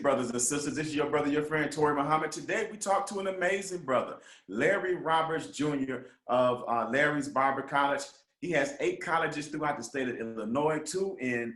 brothers and sisters. This is your brother, your friend, Tori Muhammad. Today, we talk to an amazing brother, Larry Roberts Jr. of Larry's Barber College. He has 8 colleges throughout the state of Illinois, 2 in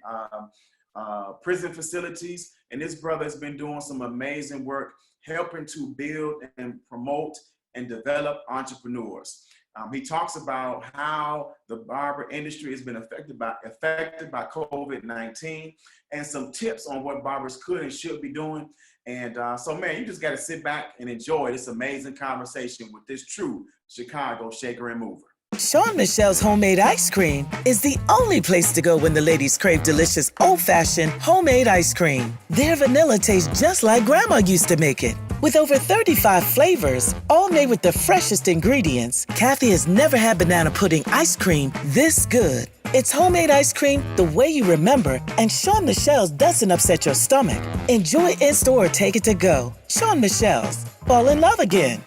prison facilities. And this brother has been doing some amazing work helping to build and promote and develop entrepreneurs. He talks about how the barber industry has been affected by COVID-19 and some tips on what barbers could and should be doing. And so, man, you just got to sit back and enjoy this amazing conversation with this true Chicago shaker and mover. Sean Michelle's homemade ice cream is the only place to go when the ladies crave delicious old-fashioned homemade ice cream. Their vanilla tastes just like Grandma used to make it. With over 35 flavors, all made with the freshest ingredients, Kathy has never had banana pudding ice cream this good. It's homemade ice cream the way you remember, and Sean Michelle's doesn't upset your stomach. Enjoy in-store or take it to go. Sean Michelle's. Fall in love again.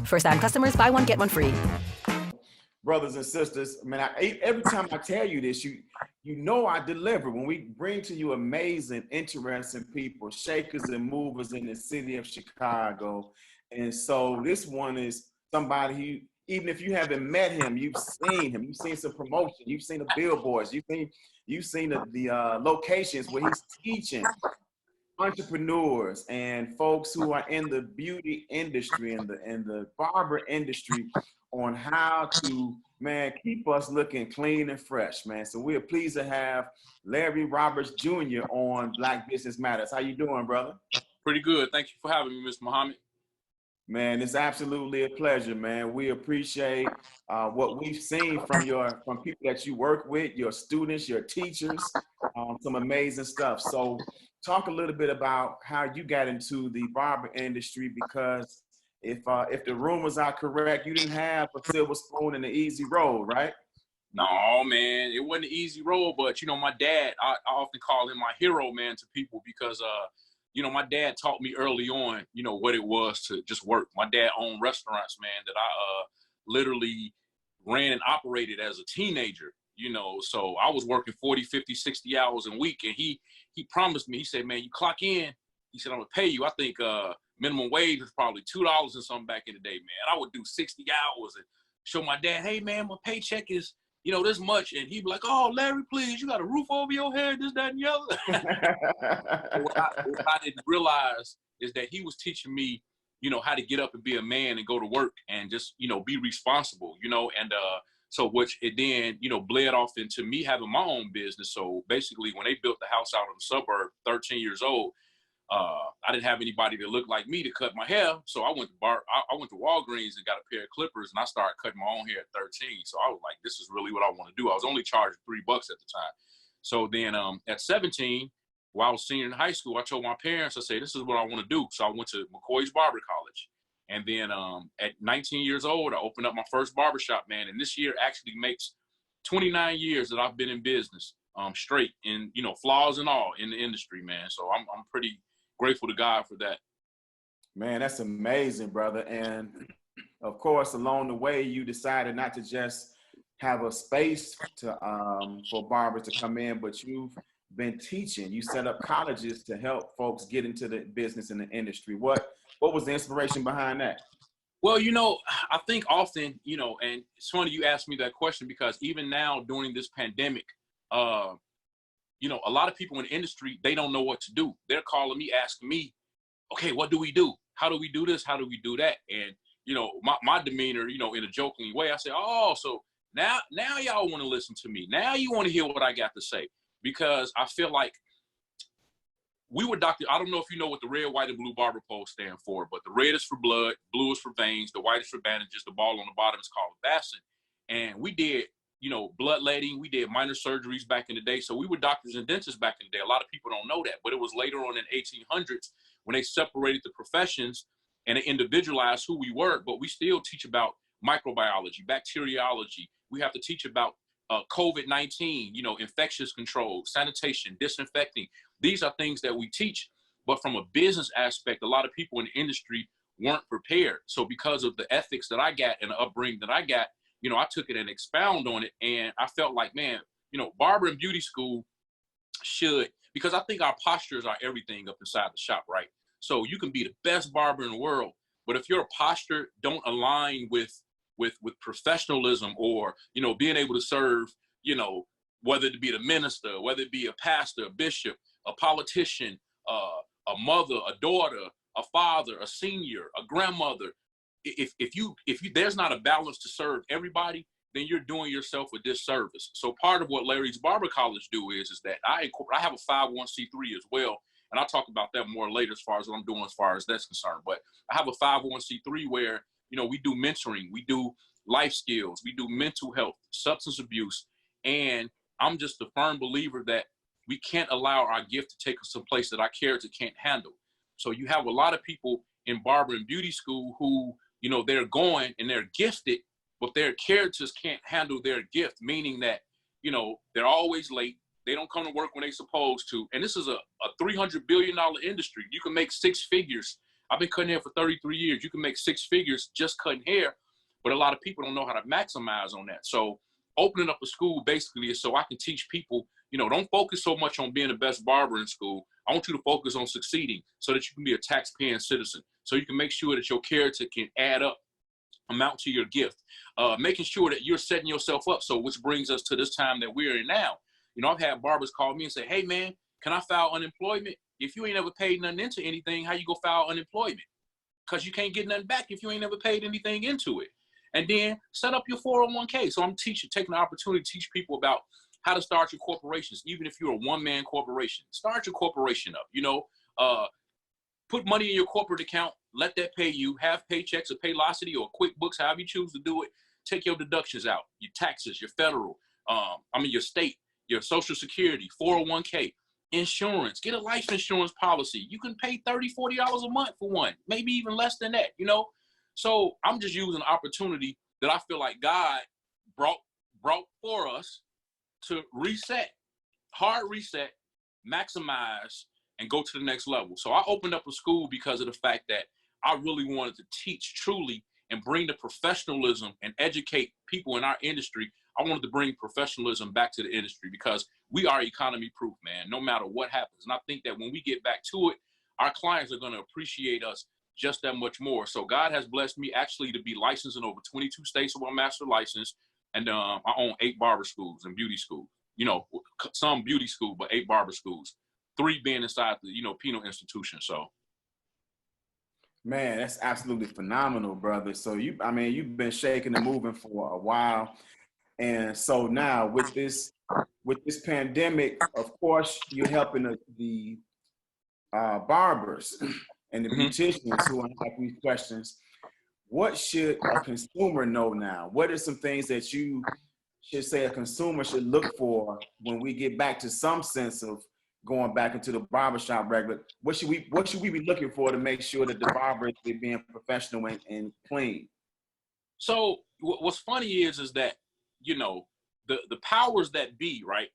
First-time customers, buy one, get one free. Brothers and sisters, man, every time I tell you this, you know I deliver. When we bring to you amazing, interesting people, shakers and movers in the city of Chicago. And so this one is somebody who, even if you haven't met him, you've seen some promotion, you've seen the billboards, you've seen the locations where he's teaching entrepreneurs and folks who are in the beauty industry and the barber industry on how to, man, keep us looking clean and fresh, man. So we are pleased to have Larry Roberts Jr. on Black Business Matters. How you doing, brother? Pretty good. Thank you for having me, Mr. Muhammad. Man, it's absolutely a pleasure, man. We appreciate what we've seen from people that you work with, your students, your teachers, some amazing stuff. So talk a little bit about how you got into the barber industry, because if the rumors are correct, you didn't have a silver spoon and an easy road, right? No, man, it wasn't an easy road, but you know, my dad, I often call him my hero, man, to people, because you know, my dad taught me early on, you know, what it was to just work. My dad owned restaurants, man, that I literally ran and operated as a teenager, you know, so I was working 40, 50, 60 hours a week, and he promised me, he said, man, you clock in, he said, I'm gonna pay you. I think minimum wage was probably $2 and something back in the day, man. I would do 60 hours and show my dad, hey, man, my paycheck is, you know, this much. And he'd be like, oh, Larry, please, you got a roof over your head, this, that, and the other. what I didn't realize is that he was teaching me, you know, how to get up and be a man and go to work and just, you know, be responsible, you know. And so which it then, you know, bled off into me having my own business. So basically when they built the house out in the suburb, 13 years old, I didn't have anybody that looked like me to cut my hair, so I went to I went to Walgreens and got a pair of clippers, and I started cutting my own hair at 13. So I was like, this is really what I want to do. I was only charged $3 at the time. So then at 17, while I was senior in high school, I told my parents, I said, this is what I want to do. So I went to McCoy's Barber College. And then at 19 years old, I opened up my first barbershop, man. And this year actually makes 29 years that I've been in business straight, in, you know, flaws and all in the industry, man. So I'm pretty grateful to God for that. Man, that's amazing, brother. And of course, along the way, you decided not to just have a space to for barbers to come in, but you've been teaching. You set up colleges to help folks get into the business and the industry. What was the inspiration behind that? Well, you know, I think often, you know, and it's funny you asked me that question, because even now during this pandemic, you know, a lot of people in the industry, they don't know what to do. They're calling me, asking me, okay, what do we do? How do we do this? How do we do that? And, you know, my demeanor, you know, in a joking way, I say, oh, so now y'all want to listen to me. Now you want to hear what I got to say. Because I feel like we were doctored. I don't know if you know what the red, white, and blue barber pole stand for, but the red is for blood, blue is for veins, the white is for bandages, the ball on the bottom is called a bassin. And we did, you know, bloodletting, we did minor surgeries back in the day. So we were doctors and dentists back in the day. A lot of people don't know that, but it was later on in 1800s when they separated the professions and they individualized who we were. But we still teach about microbiology, bacteriology. We have to teach about COVID-19, you know, infectious control, sanitation, disinfecting. These are things that we teach, but from a business aspect, a lot of people in the industry weren't prepared. So because of the ethics that I got and the upbringing that I got, you know, I took it and expound on it. And I felt like, man, you know, barber and beauty school should because I think our postures are everything up inside the shop, right? So you can be the best barber in the world, but if your posture don't align with professionalism, or, you know, being able to serve, you know, whether it be the minister, whether it be a pastor, a bishop, a politician, a mother, a daughter, a father, a senior, a grandmother, if you there's not a balance to serve everybody, then you're doing yourself a disservice. So part of what Larry's Barber College do is that I have a 501c3 as well, and I'll talk about that more later as far as what I'm doing as far as that's concerned. But I have a 501c3 where, you know, we do mentoring, we do life skills, we do mental health, substance abuse, and I'm just a firm believer that we can't allow our gift to take us to a place that our character can't handle. So you have a lot of people in barber and beauty school who, you know, they're going and they're gifted, but their characters can't handle their gift, meaning that, you know, they're always late. They don't come to work when they're supposed to. And this is a $300 billion industry. You can make six figures. I've been cutting hair for 33 years. You can make six figures just cutting hair, but a lot of people don't know how to maximize on that. So opening up a school basically is so I can teach people, you know, don't focus so much on being the best barber in school. I want you to focus on succeeding so that you can be a tax-paying citizen, so you can make sure that your character can add up, amount to your gift, making sure that you're setting yourself up. So which brings us to this time that we're in now. You know, I've had barbers call me and say, hey man, can I file unemployment? If you ain't ever paid nothing into anything, how you go file unemployment? Because you can't get nothing back if you ain't ever paid anything into it. And then set up your 401k. So I'm taking the opportunity to teach people about how to start your corporations, even if you're a one-man corporation. Start your corporation up, you know, put money in your corporate account, let that pay you, have paychecks or Paylocity or QuickBooks, however you choose to do it. Take your deductions out, your taxes, your federal, your state, your Social Security, 401k, insurance. Get a life insurance policy. You can pay $30, $40 a month for one, maybe even less than that, you know? So I'm just using the opportunity that I feel like God brought for us to reset, hard reset, maximize, and go to the next level. So I opened up a school because of the fact that I really wanted to teach truly and bring the professionalism and educate people in our industry. I wanted to bring professionalism back to the industry because we are economy proof, man, no matter what happens. And I think that when we get back to it, our clients are going to appreciate us just that much more. So God has blessed me actually to be licensed in over 22 states with my master license. And I own 8 barber schools and beauty schools, you know, some beauty school, but 8 barber schools, 3 being inside the, you know, penal institution. So. Man, that's absolutely phenomenal, brother. So you've been shaking and moving for a while. And so now with this pandemic, of course, you're helping the barbers and the beauticians who ask these questions. What should a consumer know now? What are some things that you should say a consumer should look for when we get back to some sense of going back into the barbershop regular? What should we be looking for to make sure that the barber is being professional and clean? So what's funny is that, you know, the powers that be, right?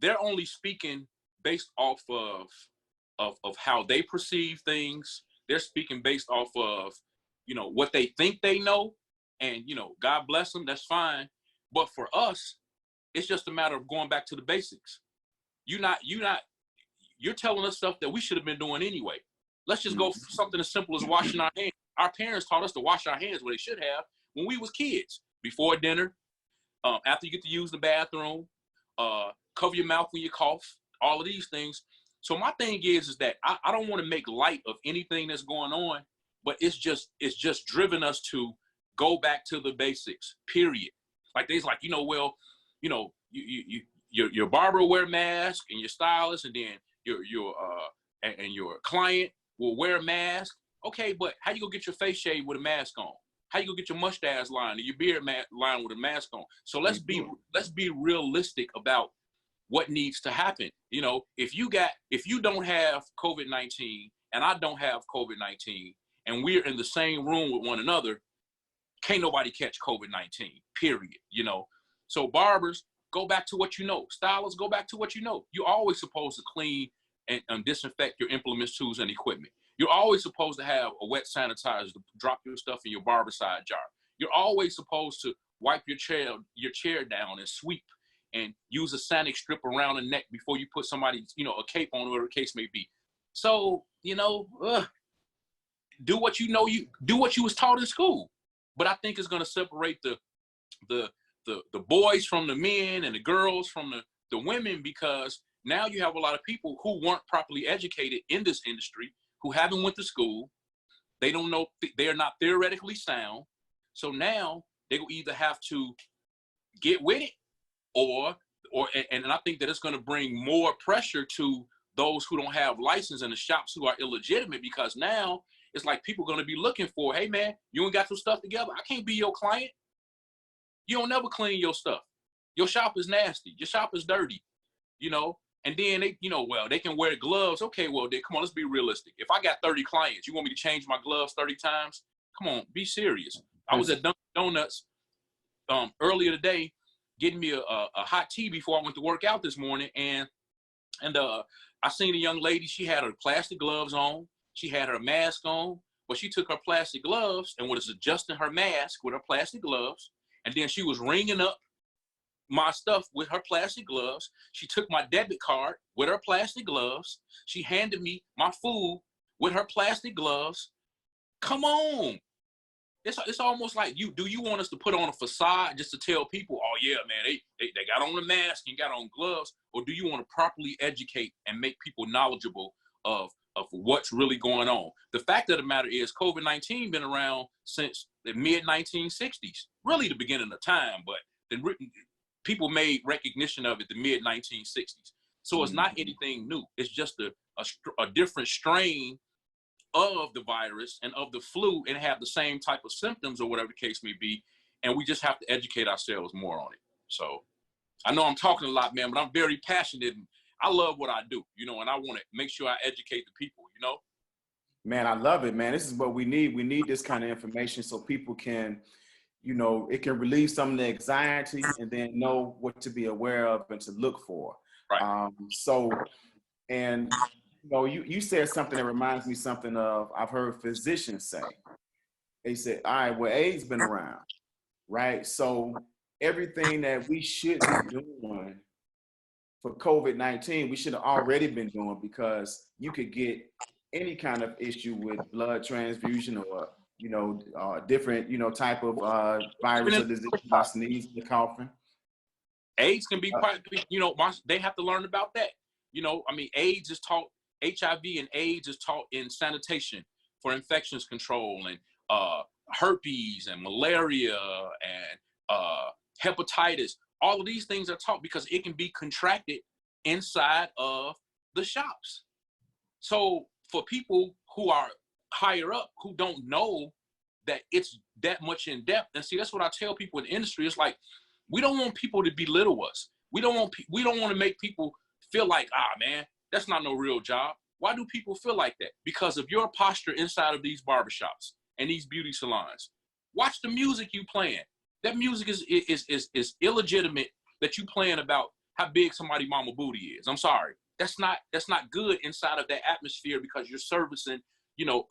They're only speaking based off of how they perceive things. They're speaking based off of, you know, what they think they know, and, you know, God bless them, that's fine. But for us, it's just a matter of going back to the basics. You're telling us stuff that we should have been doing anyway. Let's just go for something as simple as washing our hands. Our parents taught us to wash our hands where they should have when we was kids, before dinner, after you get to use the bathroom, cover your mouth when you cough, all of these things. So my thing is that I don't want to make light of anything that's going on, but it's just driven us to go back to the basics, period. Like they's like, you know, well, you know, your barber will wear a mask, and your stylist, and then your client will wear a mask. Okay, but how you gonna get your face shaved with a mask on? How you gonna get your mustache lined and your beard lined with a mask on? So let's be realistic about what needs to happen. You know, if you don't have COVID-19 and I don't have COVID-19, and we're in the same room with one another, can't nobody catch COVID-19, period, you know? So barbers, go back to what you know. Stylists, go back to what you know. You're always supposed to clean and disinfect your implements, tools, and equipment. You're always supposed to have a wet sanitizer to drop your stuff in your barbicide jar. You're always supposed to wipe your chair down and sweep and use a sanic strip around the neck before you put somebody, you know, a cape on, whatever the case may be. So, you know, do what you know, you do what you was taught in school. But I think it's going to separate the boys from the men and the girls from the women, because now you have a lot of people who weren't properly educated in this industry, who haven't went to school. They don't know, they are not theoretically sound. So now they will either have to get with it and I think that it's going to bring more pressure to those who don't have license in the shops who are illegitimate, because now it's like people are going to be looking for, hey man, you ain't got your stuff together. I can't be your client. You don't never clean your stuff. Your shop is nasty. Your shop is dirty, you know? And then they, you know, well, they can wear gloves. Okay, well, then come on, let's be realistic. If I got 30 clients, you want me to change my gloves 30 times? Come on, be serious. I was at Dunkin' Donuts earlier today getting me a hot tea before I went to work out this morning. And I seen a young lady, she had her plastic gloves on. She had her mask on, but she took her plastic gloves and was adjusting her mask with her plastic gloves. And then she was ringing up my stuff with her plastic gloves. She took my debit card with her plastic gloves. She handed me my food with her plastic gloves. Come on. It's almost like, do you want us to put on a facade just to tell people, oh yeah, man, they got on the mask and got on gloves? Or do you want to properly educate and make people knowledgeable of what's really going on? The fact of the matter is COVID-19 been around since the mid-1960s, really the beginning of time, but then people made recognition of it the mid-1960s. So it's not anything new. It's just a different strain of the virus and of the flu, and have the same type of symptoms or whatever the case may be. And we just have to educate ourselves more on it. So I know I'm talking a lot, man, but I'm very passionate. And I love what I do, you know, and I want to make sure I educate the people, you know? Man, I love it, man. This is what we need. We need this kind of information so people can, you know, it can relieve some of the anxiety and then know what to be aware of and to look for. Right. And you know, you said something that reminds me something of, I've heard physicians say. They said, all right, well, AIDS been around, right? So everything that we should be doing for COVID-19, we should have already been doing, because you could get any kind of issue with blood transfusion or, you know, different, you know, type of virus or disease by sneezing or coughing. AIDS can be quite, you know, they have to learn about that. You know, I mean, AIDS is taught, HIV and AIDS is taught in sanitation for infections control, and herpes and malaria and hepatitis. All of these things are taught because it can be contracted inside of the shops. So for people who are higher up who don't know that it's that much in depth, and see, that's what I tell people in the industry. It's like, we don't want people to belittle us. We don't want to make people feel like, man, that's not no real job. Why do people feel like that? Because of your posture inside of these barbershops and these beauty salons. Watch the music you playing. That music is illegitimate, that you playing about how big somebody mama booty is. I'm sorry. That's not good inside of that atmosphere, because you're servicing, you know,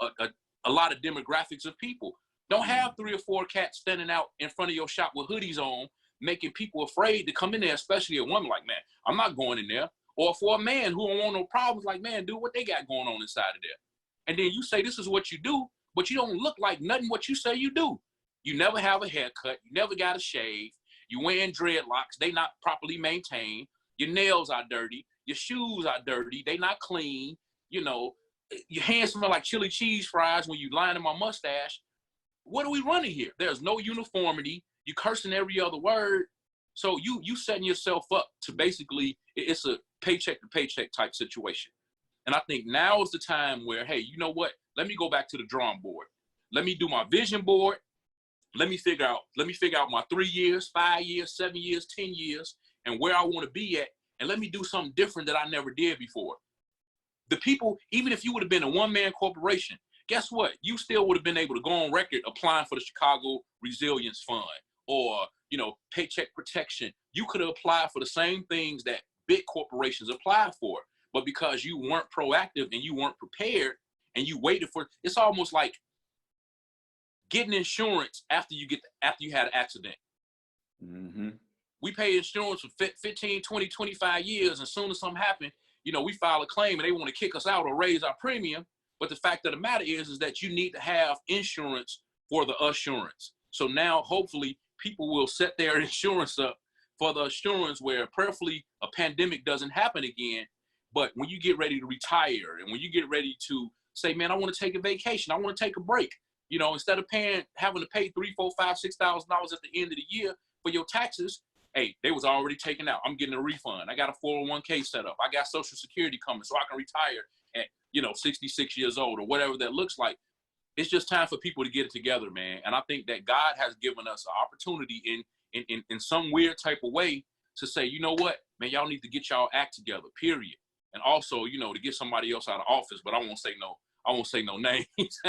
a lot of demographics of people. Don't have 3 or 4 cats standing out in front of your shop with hoodies on, making people afraid to come in there, especially a woman. Like, man, I'm not going in there. Or for a man who don't want no problems, like, man, do what they got going on inside of there. And then you say this is what you do, but you don't look like nothing what you say you do. You never have a haircut. You never got a shave. You wearing dreadlocks. They not properly maintained. Your nails are dirty. Your shoes are dirty. They not clean. You know, your hands smell like chili cheese fries when you lining my mustache. What are we running here? There's no uniformity. You cursing every other word. So you setting yourself up to basically, it's a paycheck to paycheck type situation. And I think now is the time where, hey, you know what? Let me go back to the drawing board. Let me do my vision board. Let me figure out my 3 years, 5 years, 7 years, 10 years, and where I want to be at. And let me do something different that I never did before. The people, even if you would have been a one-man corporation, guess what? You still would have been able to go on record applying for the Chicago Resilience Fund or, you know, paycheck protection. You could have applied for the same things that big corporations apply for. But because you weren't proactive and you weren't prepared and you waited for, it's almost like getting insurance after you had an accident. Mm-hmm. we pay insurance for 15, 20, 25 years. And as soon as something happens, you know, we file a claim and they want to kick us out or raise our premium. But the fact of the matter is that you need to have insurance for the assurance. So now hopefully people will set their insurance up for the assurance where prayerfully a pandemic doesn't happen again. But when you get ready to retire and when you get ready to say, man, I want to take a vacation, I want to take a break, you know, instead of having to pay $3,000, $4,000, $5,000, $6,000 at the end of the year for your taxes, hey, they was already taken out. I'm getting a refund. I got a 401k set up. I got Social Security coming so I can retire at, you know, 66 years old or whatever that looks like. It's just time for people to get it together, man. And I think that God has given us an opportunity in some weird type of way to say, you know what, man, y'all need to get y'all act together, period. And also, you know, to get somebody else out of office, but I won't say no names.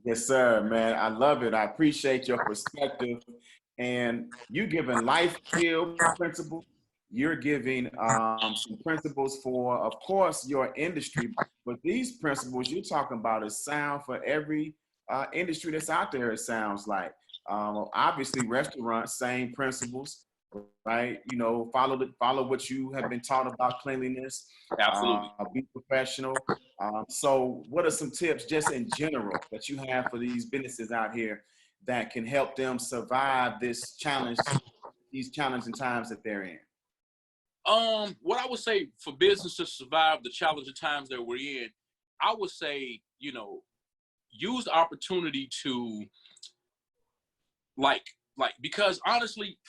Yes, sir, man. I love it. I appreciate your perspective. And you giving life skill principles. You're giving some principles for, of course, your industry. But these principles you're talking about is sound for every industry that's out there, it sounds like. Obviously, restaurants, same principles, right? You know, follow what you have been taught about cleanliness. Absolutely. Be professional. So what are some tips just in general that you have for these businesses out here that can help them survive this challenge, these challenging times that they're in? What I would say for business to survive the challenging times that we're in, I would say, you know, use the opportunity to like, because honestly,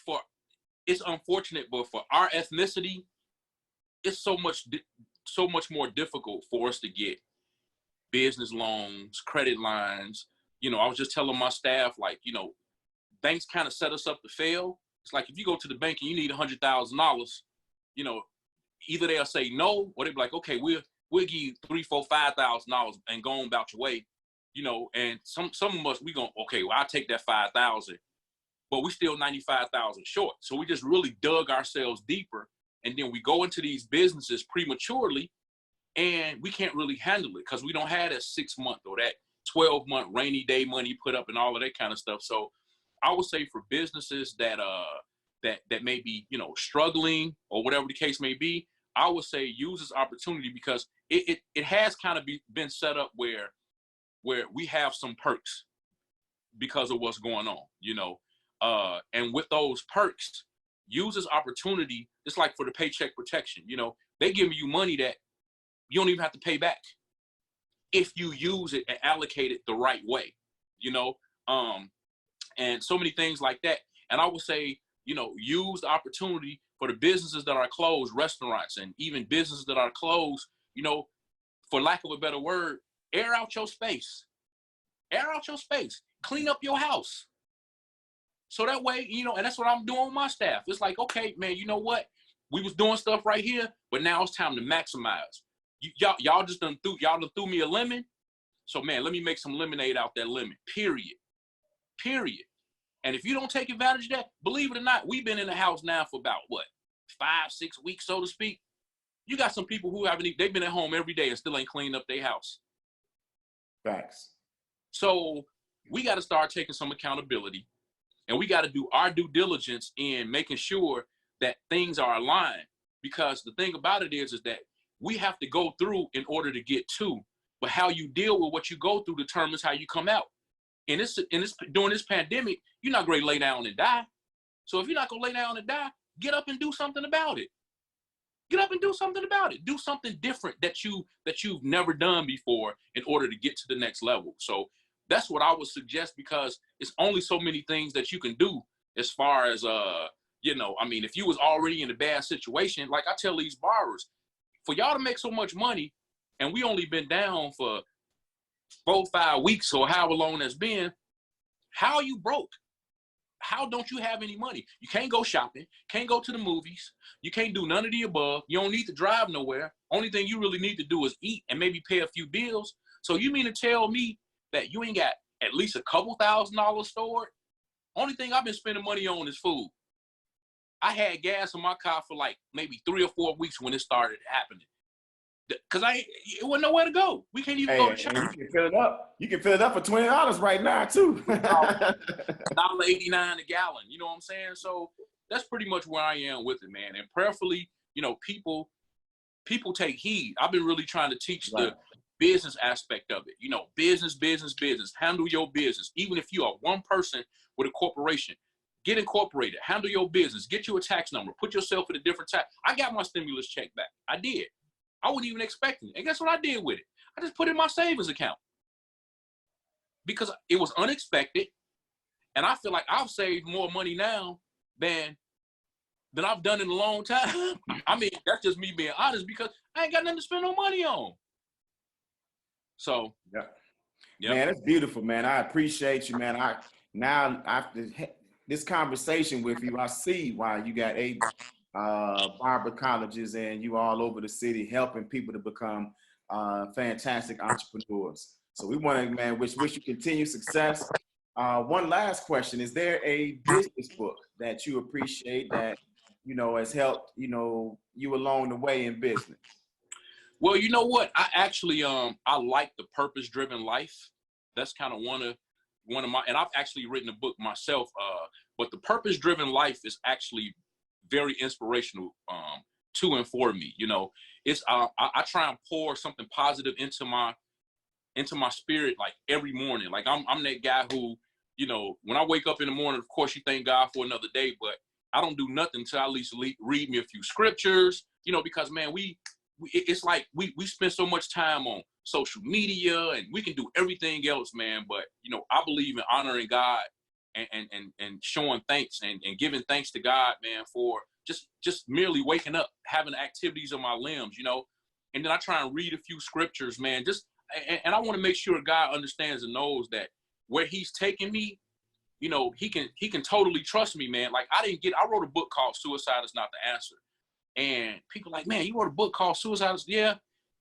it's unfortunate, but for our ethnicity, it's so much more difficult for us to get business loans, credit lines. You know, I was just telling my staff, like, you know, banks kind of set us up to fail. It's like if you go to the bank and you need $100,000, you know, either they'll say no, or they'll be like, okay, we'll give you $3,000, $4,000, $5,000 and go on about your way, you know. And some of us, we go, okay, well, I'll take that 5,000, but we still 95,000 short. So we just really dug ourselves deeper, and then we go into these businesses prematurely, and we can't really handle it because we don't have that 6-month or that 12-month rainy day money put up and all of that kind of stuff. So I would say for businesses that may be, you know, struggling or whatever the case may be, I would say use this opportunity because it has kind of been set up where we have some perks because of what's going on, you know. And with those perks, use this opportunity. It's like for the paycheck protection, you know, they give you money that you don't even have to pay back if you use it and allocate it the right way, you know. And so many things like that. And I would say, you know, use the opportunity for the businesses that are closed, restaurants, and even businesses that are closed, you know, for lack of a better word, air out your space. Air out your space. Clean up your house. So that way, you know, and that's what I'm doing with my staff. It's like, okay, man, you know what? We was doing stuff right here, but now it's time to maximize. Y'all done threw me a lemon. So, man, let me make some lemonade out that lemon, period. And if you don't take advantage of that, believe it or not, we've been in the house now for about, 5-6 weeks, so to speak. You got some people who they've been at home every day and still ain't cleaned up their house. Facts. So we got to start taking some accountability, and we got to do our due diligence in making sure that things are aligned. Because the thing about it is that we have to go through in order to get to, but how you deal with what you go through determines how you come out. And during this pandemic, you're not going to lay down and die. So if you're not going to lay down and die, get up and do something about it. Get up and do something about it. Do something different that you've never done before in order to get to the next level. So that's what I would suggest, because it's only so many things that you can do as far as, you know, I mean, if you was already in a bad situation, like I tell these barbers, for y'all to make so much money, and we only been down for 4-5 weeks or however long that's been, how are you broke? How don't you have any money? You can't go shopping, can't go to the movies, you can't do none of the above, you don't need to drive nowhere. Only thing you really need to do is eat and maybe pay a few bills. So you mean to tell me that you ain't got at least a couple $1,000s stored? Only thing I've been spending money on is food. I had gas in my car for like maybe 3 or 4 weeks when it started happening. Cause it wasn't nowhere to go. We can't even go to church. And you can fill it up. You can fill it up for $20 right now too. $1.89 a gallon. You know what I'm saying? So that's pretty much where I am with it, man. And prayerfully, you know, people take heed. I've been really trying to teach the business aspect of it. You know, business. Handle your business. Even if you are one person with a corporation, get incorporated. Handle your business. Get you a tax number. Put yourself in a different tax. I got my stimulus check back. I did. I wasn't even expecting it. And guess what I did with it? I just put it in my savings account because it was unexpected. And I feel like I've saved more money now than I've done in a long time. I mean, that's just me being honest because I ain't got nothing to spend no money on. So, yeah. Man, that's beautiful, man. I appreciate you, man. Now after this conversation with you, I see why you got 8 barber colleges and you all over the city helping people to become fantastic entrepreneurs. So we want to, man, wish you continued success. One last question. Is there a business book that you appreciate that, you know, has helped, you know, you along the way in business? Well, you know what? I actually, I like The Purpose-Driven Life. That's kind of one of my, and I've actually written a book myself, but The Purpose-Driven Life is actually very inspirational to and for me. You know, it's I try and pour something positive into my spirit like every morning. Like I'm that guy who, you know, when I wake up in the morning, of course you thank God for another day, but I don't do nothing until I at least read me a few scriptures, you know, because man, it's like we spend so much time on social media and we can do everything else, man. But you know, I believe in honoring God and showing thanks and giving thanks to God, man, for just merely waking up, having activities of my limbs, you know. And then I try and read a few scriptures, man, and I want to make sure God understands and knows that where he's taking me, you know, he can totally trust me, man. Like I wrote a book called Suicide Is Not the Answer. And people are like, man, you wrote a book called Suicide Is, yeah,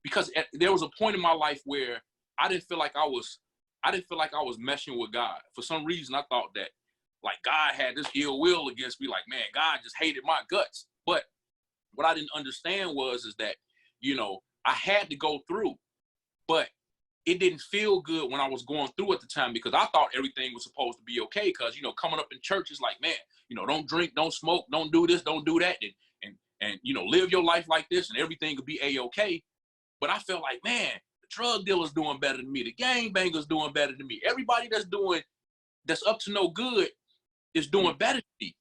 because there was a point in my life where I didn't feel like I was meshing with God. For some reason, I thought that like God had this ill will against me. Like, man, God just hated my guts. But what I didn't understand is that, you know, I had to go through, but it didn't feel good when I was going through at the time because I thought everything was supposed to be okay. Because, you know, coming up in church is like, man, you know, don't drink, don't smoke, don't do this, don't do that. And you know, live your life like this and everything could be A-okay. But I felt like, man, the drug dealer's doing better than me. The gangbanger's doing better than me. Everybody that's up to no good is doing better than me.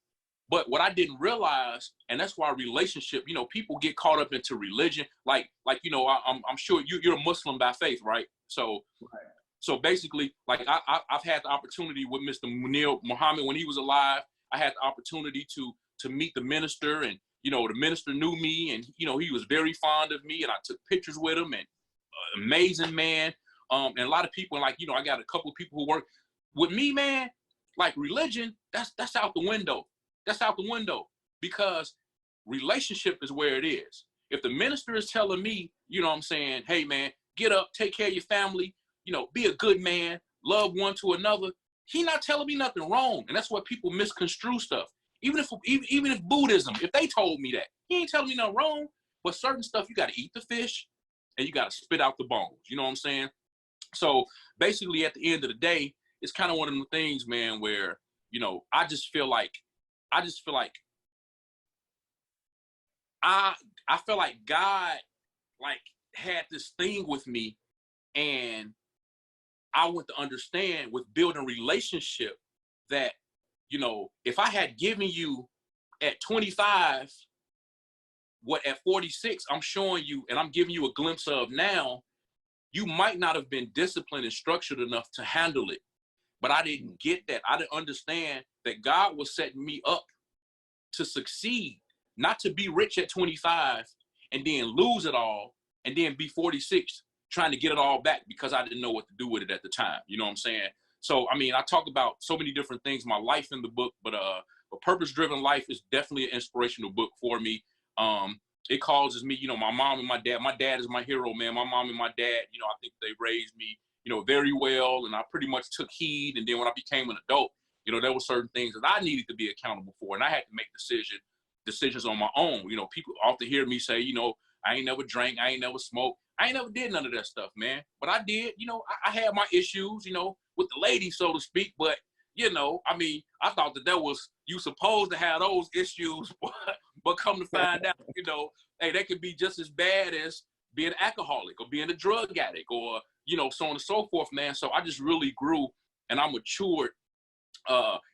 But what I didn't realize, and that's why relationship, you know, people get caught up into religion. Like you know, I'm sure you're a Muslim by faith, right? So basically, like I've had the opportunity with Mr. Munir Muhammad when he was alive. I had the opportunity to meet the minister, and you know, the minister knew me, and you know, he was very fond of me, and I took pictures with him, and amazing man. And a lot of people, like, you know, I got a couple of people who work with me, man. Like religion, that's out the window. That's out the window because relationship is where it is. If the minister is telling me, you know what I'm saying, hey man, get up, take care of your family, you know, be a good man, love one to another, he not telling me nothing wrong. And that's why people misconstrue stuff. Even if Buddhism, if they told me that, he ain't telling me nothing wrong. But certain stuff, you got to eat the fish and you got to spit out the bones. You know what I'm saying? So basically at the end of the day, it's kind of one of them things, man, where, you know, I feel like God like had this thing with me, and I want to understand with building relationship that, you know, if I had given you at 25 what at 46 I'm showing you and I'm giving you a glimpse of now, you might not have been disciplined and structured enough to handle it. But I didn't get that. I didn't understand that God was setting me up to succeed, not to be rich at 25 and then lose it all and then be 46 trying to get it all back because I didn't know what to do with it at the time. You know what I'm saying? So, I mean, I talk about so many different things, my life in the book, but A Purpose-Driven Life is definitely an inspirational book for me. It causes me, you know, my mom and my dad is my hero, man. My mom and my dad, you know, I think they raised me, you know, very well, and I pretty much took heed. And then when I became an adult, you know, there were certain things that I needed to be accountable for, and I had to make decisions on my own. You know, people often hear me say, you know, I ain't never drank. I ain't never smoked. I ain't never did none of that stuff, man. But I did, I had my issues, with the ladies, so to speak. But, I mean, I thought that was, you supposed to have those issues, but come to find out, hey, they could be just as bad as being an alcoholic or being a drug addict or, so on and so forth, man. So I just really grew and I matured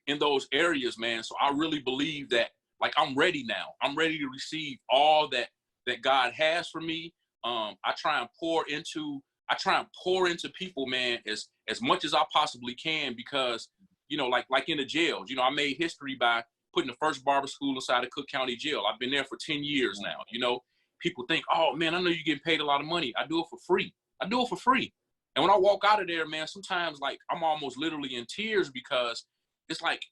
in those areas, man. So I really believe that, like, I'm ready now. I'm ready to receive all that God has for me. I try and pour into people, man, as much as I possibly can, because, like in the jails, I made history by putting the first barber school inside of Cook County Jail. I've been there for 10 years now. People think, oh man, I know you're getting paid a lot of money. I do it for free. And when I walk out of there, man, sometimes, like, I'm almost literally in tears, because it's like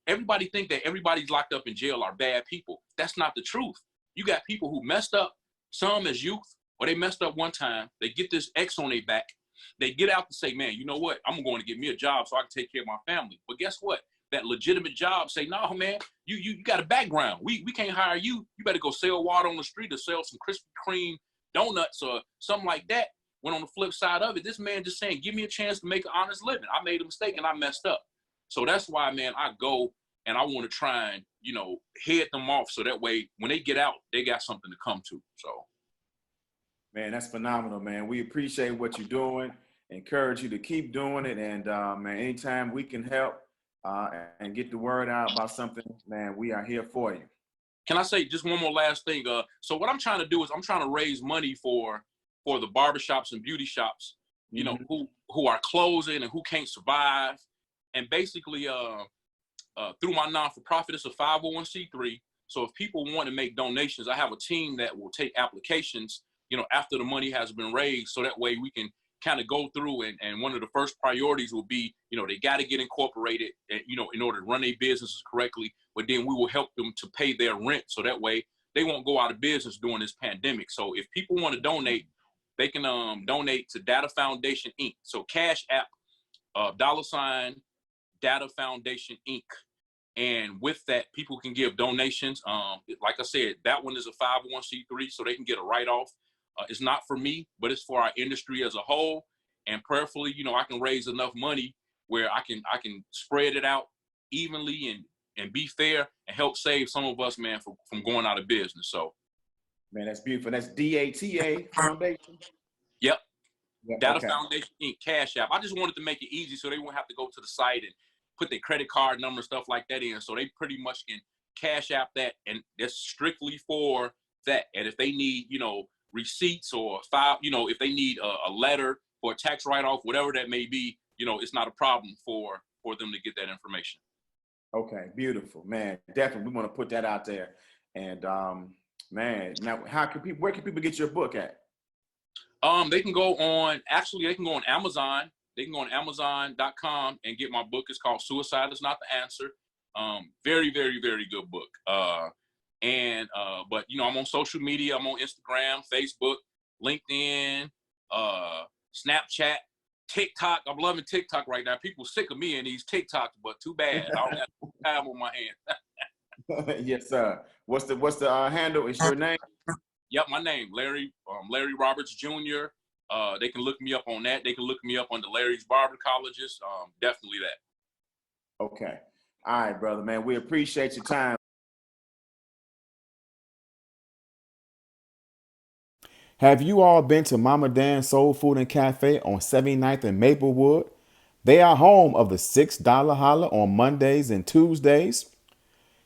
everybody think that everybody's locked up in jail are bad people. That's not the truth. You got people who messed up, some as youth, or they messed up one time. They get this X on their back. They get out to say, man, you know what? I'm going to get me a job so I can take care of my family. But guess what? That legitimate job say, no, man, you got a background. We can't hire you. You better go sell water on the street or sell some Krispy Kreme donuts or something like that. When on the flip side of it, this man just saying, give me a chance to make an honest living. I made a mistake and I messed up. So that's why, man, I go and I want to try and, head them off so that way when they get out, they got something to come to. So. Man, that's phenomenal, man. We appreciate what you're doing. Encourage you to keep doing it. And, man, anytime we can help and get the word out about something, man, we are here for you. Can I say just one more last thing? So what I'm trying to do is I'm trying to raise money for the barbershops and beauty shops, who are closing and who can't survive. And basically, through my non-for-profit, it's a 501c3. So if people want to make donations, I have a team that will take applications, after the money has been raised. So that way we can kind of go through and one of the first priorities will be, they got to get incorporated, in order to run their businesses correctly. But then we will help them to pay their rent. So that way they won't go out of business during this pandemic. So if people want to donate, they can donate to Data Foundation, Inc. So Cash App, $ Data Foundation, Inc. And with that, people can give donations. Like I said, that one is a 501c3, so they can get a write-off. It's not for me, but it's for our industry as a whole. And prayerfully, I can raise enough money where I can spread it out evenly and be fair and help save some of us, man, from going out of business. So. Man, that's beautiful. That's DATA Foundation? Yep. Data okay. Foundation, Inc. Cash App. I just wanted to make it easy so they won't have to go to the site and put their credit card number, stuff like that in. So they pretty much can Cash App that, and that's strictly for that. And if they need, receipts or file, if they need a letter for a tax write-off, whatever that may be, it's not a problem for them to get that information. Okay, beautiful, man. Definitely, we want to put that out there. And man, now where can people get your book at? They can go on Amazon. They can go on Amazon.com and get my book. It's called Suicide is Not the Answer. Very, very, very good book. But I'm on social media. I'm on Instagram, Facebook, LinkedIn, Snapchat, TikTok. I'm loving TikTok right now. People sick of me in these TikToks, but too bad. I don't have time on my hands. Yes, sir. What's the handle? Is your name? Yep, my name, Larry Roberts Jr. They can look me up on that. They can look me up on the Larry's Barber Colleges. Definitely that. Okay. All right, brother, man. We appreciate your time. Have you all been to Mama Dan's Soul Food and Cafe on 79th and Maplewood? They are home of the $6 holla on Mondays and Tuesdays.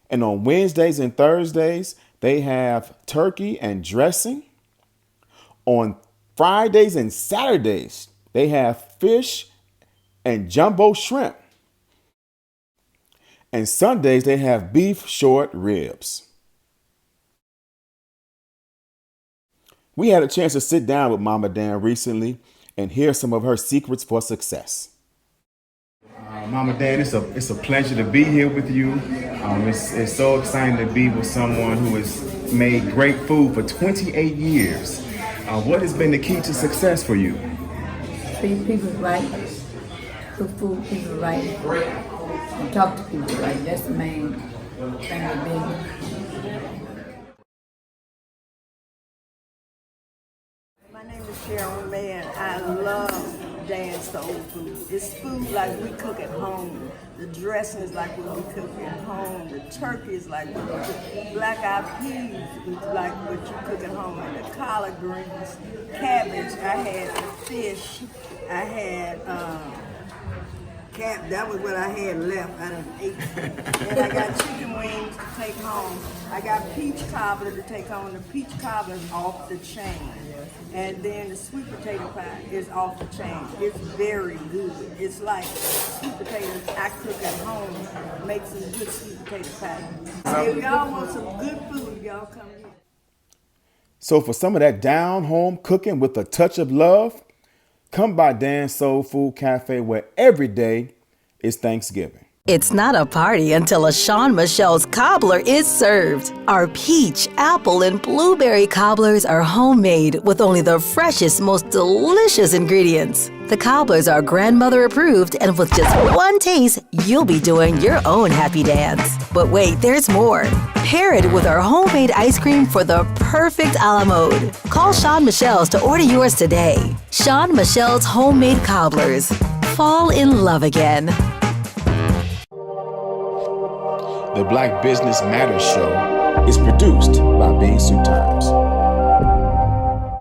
And on Wednesdays and Thursdays, they have turkey and dressing. On Fridays and Saturdays, they have fish and jumbo shrimp. And Sundays, they have beef short ribs. We had a chance to sit down with Mama Dan recently and hear some of her secrets for success. Mama Dan, it's a pleasure to be here with you. It's so exciting to be with someone who has made great food for 28 years. What has been the key to success for you? Treat people right, cook food people right, and talk to people right. That's the main thing of being My name is Sharon May, and I love Dan's Soul Food. It's food like we cook at home. The dressing is like what we cook at home. The turkey is like what we cook. Black-eyed peas is like what you cook at home. And the collard greens, cabbage. I had the fish. I had that was what I had left. I done ate. And I got chicken wings to take home. I got peach cobbler to take home. The peach cobbler is off the chain. And then the sweet potato pie is off the chain. It's very good. It's like sweet potatoes I cook at home. Make some good sweet potato pie. So if y'all want some good food, y'all come here. So for some of that down home cooking with a touch of love, come by Dan's Soul Food Cafe, where every day is Thanksgiving. It's not a party until a Sean Michelle's cobbler is served. Our peach, apple, and blueberry cobblers are homemade with only the freshest, most delicious ingredients. The cobblers are grandmother approved, and with just one taste, you'll be doing your own happy dance. But wait, there's more. Pair it with our homemade ice cream for the perfect a la mode. Call Sean Michelle's to order yours today. Sean Michelle's Homemade Cobblers. Fall in love again. The Black Business Matters Show is produced by Bean Soup Times.